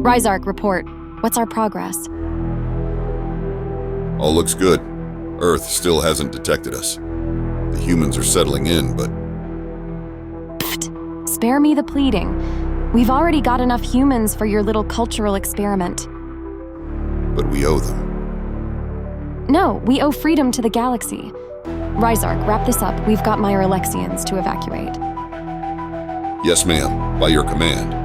Rysark, report. What's our progress? All looks good. Earth still hasn't detected us. The humans are settling in, but... Pfft. Spare me the pleading. We've already got enough humans for your little cultural experiment. But we owe them. No, we owe freedom to the galaxy. Rysark, wrap this up. We've got my Alexians to evacuate. Yes, ma'am. By your command.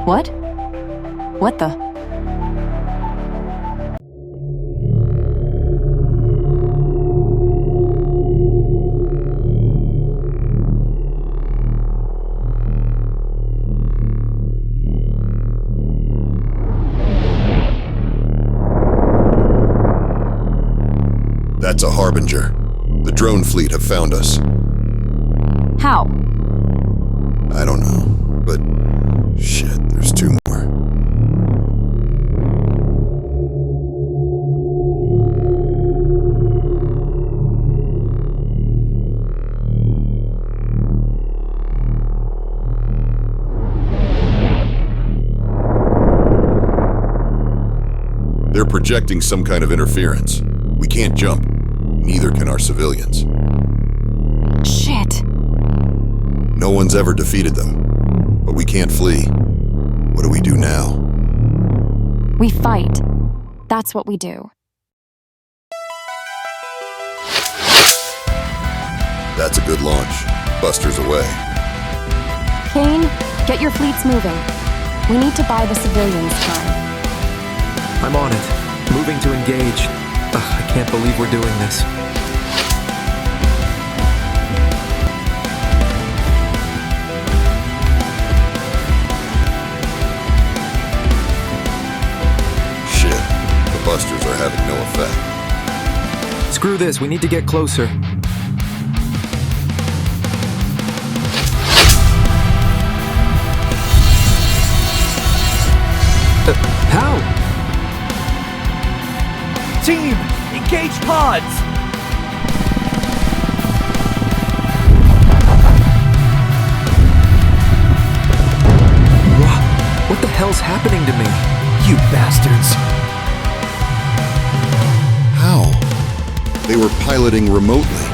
What? What the? That's a harbinger. The drone fleet have found us. How? I don't know, but shit, there's two more. They're projecting some kind of interference. We can't jump. Neither can our civilians. Shit. No one's ever defeated them, but we can't flee. What do we do now? We fight. That's what we do. That's a good launch. Buster's away. Kane, get your fleets moving. We need to buy the civilians time. I'm on it. Moving to engage. Ugh, I can't believe we're doing this. Shit, the busters are having no effect. Screw this, we need to get closer. How? Team, engage pods! What the hell's happening to me? You bastards! How? They were piloting remotely.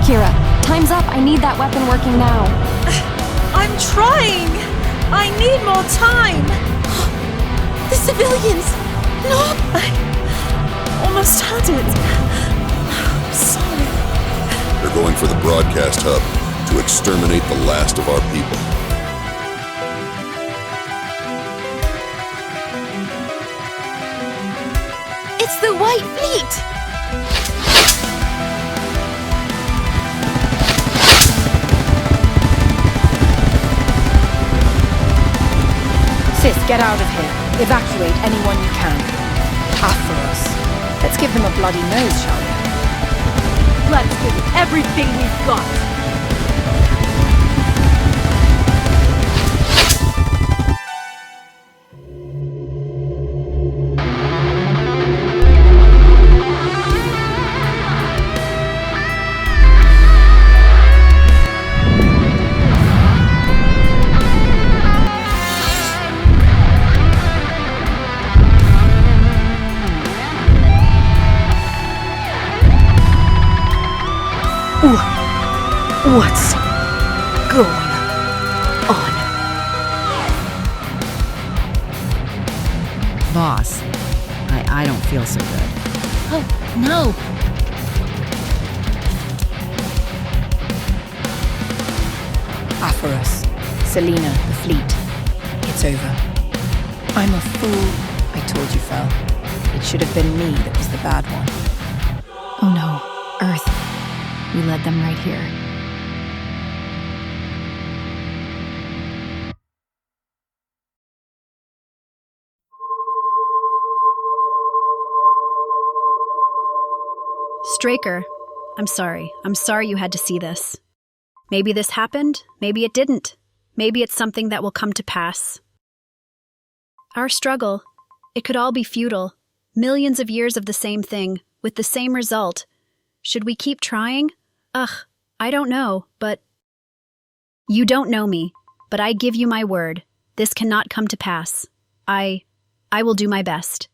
Kira, time's up. I need that weapon working now. I'm trying! I need more time! The civilians! No! I almost had it. I'm sorry. They're going for the broadcast hub to exterminate the last of our people. It's the White Fleet! Sis, get out of here. Evacuate anyone you can. After us. Let's give them a bloody nose, shall we? Let's give it everything we've got! What's going on? Boss, I don't feel so good. Oh, no! Aphorus, Selena, the fleet. It's over. I'm a fool. I told you, Fel. It should have been me that was the bad one. Oh no, Earth. We led them right here. Straker, I'm sorry. I'm sorry you had to see this. Maybe this happened, maybe it didn't. Maybe it's something that will come to pass. Our struggle, it could all be futile. Millions of years of the same thing, with the same result. Should we keep trying? Ugh, I don't know, but... You don't know me, but I give you my word. This cannot come to pass. I will do my best.